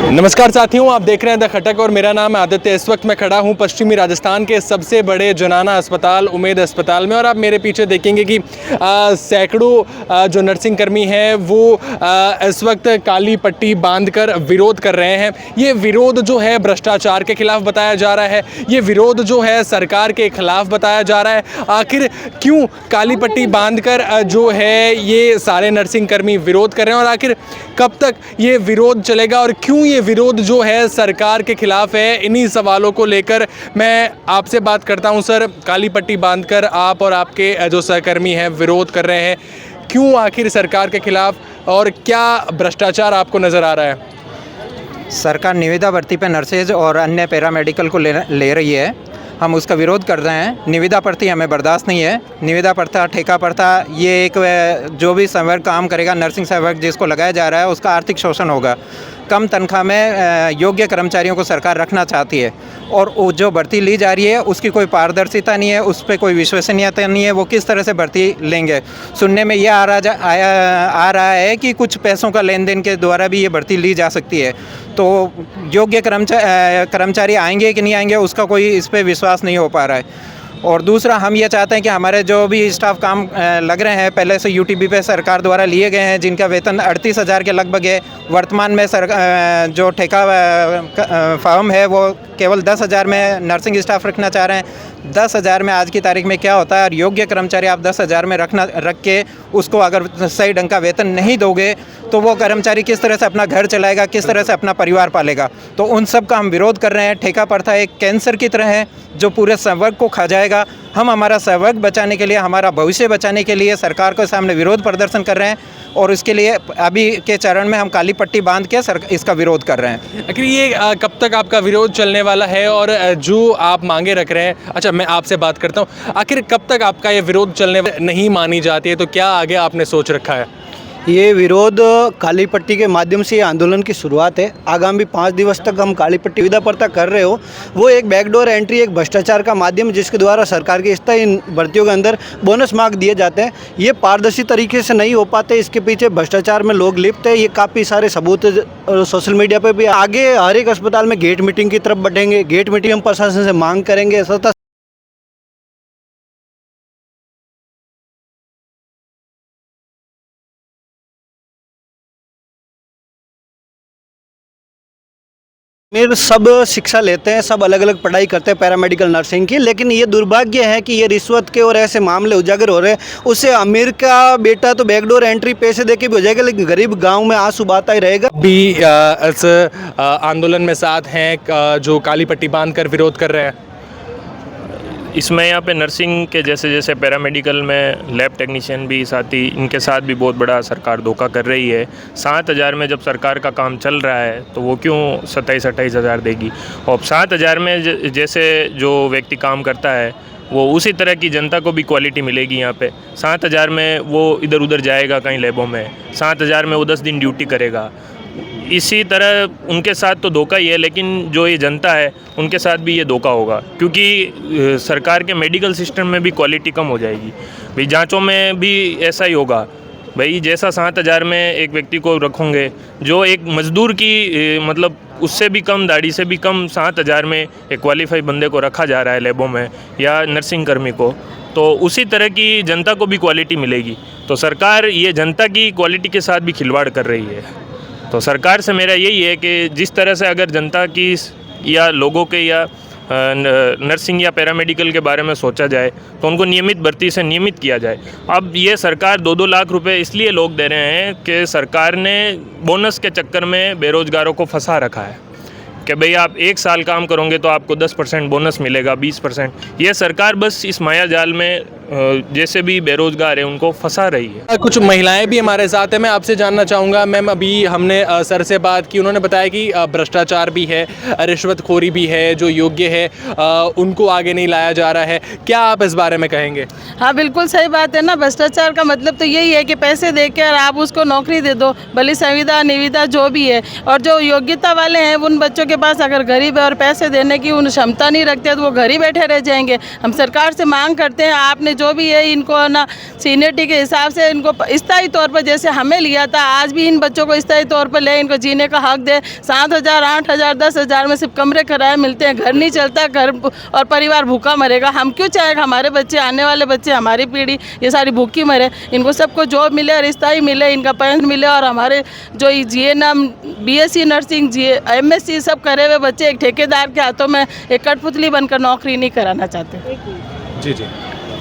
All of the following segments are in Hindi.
नमस्कार साथियों, आप देख रहे हैं द खटक और मेरा नाम है आदित्य। इस वक्त मैं खड़ा हूं पश्चिमी राजस्थान के सबसे बड़े जनाना अस्पताल उमेद अस्पताल में और आप मेरे पीछे देखेंगे कि सैकड़ों जो नर्सिंग कर्मी हैं वो इस वक्त काली पट्टी बांधकर विरोध कर रहे हैं। ये विरोध जो है भ्रष्टाचार के खिलाफ बताया जा रहा है, ये विरोध जो है सरकार के खिलाफ बताया जा रहा है। आखिर क्यों काली पट्टी बांधकर जो है ये सारे नर्सिंग कर्मी विरोध कर रहे हैं और आखिर कब तक ये विरोध चलेगा और क्यों ये विरोध जो है सरकार के खिलाफ है, इन्हीं सवालों को लेकर मैं आपसे बात करता हूं। सर, काली पट्टी बांधकर आप और आपके जो सहकर्मी हैं विरोध कर रहे हैं, क्यों आखिर सरकार के खिलाफ और क्या भ्रष्टाचार आपको नज़र आ रहा है? सरकार निविदा भर्ती पे नर्सेज और अन्य पैरामेडिकल को ले रही है, हम उसका विरोध कर रहे हैं। निविदा भर्ती हमें बर्दाश्त नहीं है। निविदा प्रथा, ठेका प्रथा, ये एक जो भी संवर्ग काम करेगा, नर्सिंग संवर्ग जिसको लगाया जा रहा है, उसका आर्थिक शोषण होगा। कम तनख्वाह में योग्य कर्मचारियों को सरकार रखना चाहती है और वो जो भर्ती ली जा रही है उसकी कोई पारदर्शिता नहीं है, उस पर कोई विश्वसनीयता नहीं है। वो किस तरह से भर्ती लेंगे? सुनने में यह आ रहा है कि कुछ पैसों का लेन देन के द्वारा भी ये भर्ती ली जा सकती है। तो योग्य कर्मचारी आएंगे कि नहीं आएंगे उसका कोई इस पर विश्वास नहीं हो पा रहा है। और दूसरा, हम ये चाहते हैं कि हमारे जो भी स्टाफ काम लग रहे हैं, पहले से यूटीबी पे सरकार द्वारा लिए गए हैं, जिनका वेतन 38,000 के लगभग है। वर्तमान में जो ठेका फर्म है वो केवल 10,000 में नर्सिंग स्टाफ रखना चाह रहे हैं। 10,000 में आज की तारीख में क्या होता है? और योग्य कर्मचारी आप 10,000 में रख के उसको अगर सही ढंग का वेतन नहीं दोगे तो वो कर्मचारी किस तरह से अपना घर चलाएगा, किस तरह से अपना परिवार पालेगा? तो उन सब का हम विरोध कर रहे हैं। ठेका प्रथा एक कैंसर की तरह है जो पूरे संवर्ग को खा जाएगा। हम हमारा संवर्ग बचाने के लिए, हमारा भविष्य बचाने के लिए सरकार के सामने विरोध प्रदर्शन कर रहे हैं और उसके लिए अभी के चरण में हम काली पट्टी बांध के इसका विरोध कर रहे हैं। आखिर ये कब तक आपका विरोध चलने वाला है और जो आप मांगे रख रहे हैं? अच्छा, मैं आपसे बात करता हूँ, आखिर कब तक आपका ये विरोध चलने नहीं मानी जाती है तो क्या आगे आपने सोच रखा है? ये विरोध काली पट्टी के माध्यम से ये आंदोलन की शुरुआत है। आगामी 5 दिवस तक हम काली पट्टी विदा प्रथा कर रहे हो। वो एक बैकडोर एंट्री, एक भ्रष्टाचार का माध्यम जिसके द्वारा सरकार की स्थायी भर्तियों के अंदर बोनस मार्क दिए जाते हैं। ये पारदर्शी तरीके से नहीं हो पाते, इसके पीछे भ्रष्टाचार में लोग लिप्त है। ये काफ़ी सारे सबूत सोशल मीडिया पर भी। आगे हर एक अस्पताल में गेट मीटिंग की तरफ बढ़ेंगे। गेट मीटिंग हम प्रशासन से मांग करेंगे। मेरे सब शिक्षा लेते हैं, सब अलग अलग पढ़ाई करते हैं पैरामेडिकल नर्सिंग की, लेकिन ये दुर्भाग्य है कि ये रिश्वत के और ऐसे मामले उजागर हो रहे हैं। उससे अमीर का बेटा तो बैकडोर एंट्री पैसे दे के भी हो जाएगा, लेकिन गरीब गांव में आंसू बहाता ही रहेगा। भी इस आंदोलन में साथ हैं जो काली पट्टी बांधकर विरोध कर रहे हैं। इसमें यहाँ पे नर्सिंग के जैसे पैरामेडिकल में लैब टेक्नीशियन भी साथी, इनके साथ भी बहुत बड़ा सरकार धोखा कर रही है। 7,000 में जब सरकार का काम चल रहा है तो वो क्यों 27-28,000 देगी? और 7,000 में जैसे जो व्यक्ति काम करता है वो उसी तरह की जनता को भी क्वालिटी मिलेगी यहाँ पे। 7,000 में वो इधर उधर जाएगा कहीं लैबों में, 7,000 में वो 10 दिन ड्यूटी करेगा। इसी तरह उनके साथ तो धोखा ही है, लेकिन जो ये जनता है उनके साथ भी ये धोखा होगा, क्योंकि सरकार के मेडिकल सिस्टम में भी क्वालिटी कम हो जाएगी। भाई जांचों में भी ऐसा ही होगा। भाई जैसा 7,000 में एक व्यक्ति को रखोगे, जो एक मजदूर की मतलब उससे भी कम, दाढ़ी से भी कम 7,000 में एक क्वालिफाई बंदे को रखा जा रहा है लैबों में या नर्सिंग कर्मी को, तो उसी तरह की जनता को भी क्वालिटी मिलेगी। तो सरकार ये जनता की क्वालिटी के साथ भी खिलवाड़ कर रही है। तो सरकार से मेरा यही है कि जिस तरह से अगर जनता की या लोगों के या नर्सिंग या पैरामेडिकल के बारे में सोचा जाए तो उनको नियमित भर्ती से नियमित किया जाए। अब ये सरकार 2-2 लाख रुपए इसलिए लोग दे रहे हैं कि सरकार ने बोनस के चक्कर में बेरोजगारों को फंसा रखा है कि भाई आप 1 साल काम करोगे तो आपको 10% बोनस मिलेगा, 20%। ये सरकार बस इस माया जाल में जैसे भी बेरोजगार है उनको फंसा रही है। कुछ महिलाएं भी हमारे साथ हैं, मैं आपसे जानना चाहूँगा। मैम, अभी हमने सर से बात की, उन्होंने बताया कि भ्रष्टाचार भी है, रिश्वतखोरी भी है, जो योग्य है उनको आगे नहीं लाया जा रहा है। क्या आप इस बारे में कहेंगे? हाँ, बिल्कुल सही बात है ना। भ्रष्टाचार का मतलब तो यही है कि पैसे देकर आप उसको नौकरी दे दो, भले संविदा निविदा जो भी है। और जो योग्यता वाले हैं उन बच्चों के पास अगर गरीब है और पैसे देने की उन क्षमता नहीं रखते तो वो घर ही बैठे रह जाएंगे। हम सरकार से मांग करते हैं, आपने जो भी है इनको ना सीनियरिटी के हिसाब से इनको स्थायी तौर पर जैसे हमें लिया था, आज भी इन बच्चों को स्थायी तौर पर ले, इनको जीने का हक दे। 7,000, 8,000, 10,000 में सिर्फ कमरे किराए मिलते हैं, घर नहीं चलता, घर और परिवार भूखा मरेगा। हम क्यों चाहेगा हमारे बच्चे, आने वाले बच्चे, हमारी पीढ़ी ये सारी भूखी मरे? इनको सबको जॉब मिले और स्थायी मिले, इनका पेंशन मिले। और हमारे जो GNM, BSc नर्सिंग, MSc सब करे हुए बच्चे एक ठेकेदार के हाथों में एक कठपुतली बनकर नौकरी नहीं कराना चाहते। जी जी।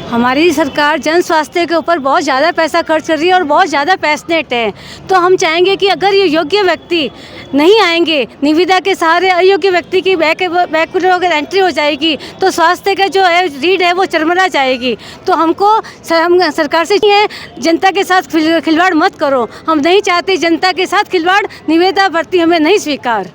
हमारी सरकार जन स्वास्थ्य के ऊपर बहुत ज़्यादा पैसा खर्च कर रही है और बहुत ज़्यादा पैशनेट है। तो हम चाहेंगे कि अगर ये योग्य व्यक्ति नहीं आएंगे, निविदा के सहारे अयोग्य व्यक्ति की बैकवर्ड अगर एंट्री हो जाएगी तो स्वास्थ्य का जो है रीढ़ है वो चरमरा जाएगी। तो हम सरकार से है जनता के साथ खिलवाड़ मत करो। हम नहीं चाहते जनता के साथ खिलवाड़, निविदा भर्ती हमें नहीं स्वीकार।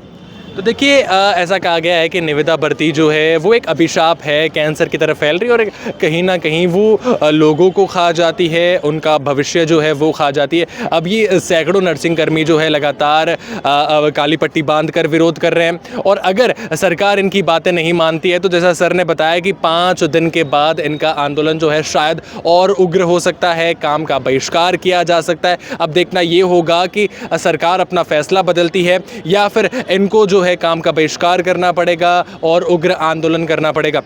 तो देखिए ऐसा कहा गया है कि निविदा भर्ती जो है वो एक अभिशाप है, कैंसर की तरफ फैल रही है और कहीं ना कहीं वो लोगों को खा जाती है, उनका भविष्य जो है वो खा जाती है। अब ये सैकड़ों नर्सिंग कर्मी जो है लगातार काली पट्टी बांध कर विरोध कर रहे हैं और अगर सरकार इनकी बातें नहीं मानती है तो जैसा सर ने बताया कि 5 दिन के बाद इनका आंदोलन जो है शायद और उग्र हो सकता है, काम का बहिष्कार किया जा सकता है। अब देखना ये होगा कि सरकार अपना फैसला बदलती है या फिर इनको जो है काम का बहिष्कार करना पड़ेगा और उग्र आंदोलन करना पड़ेगा।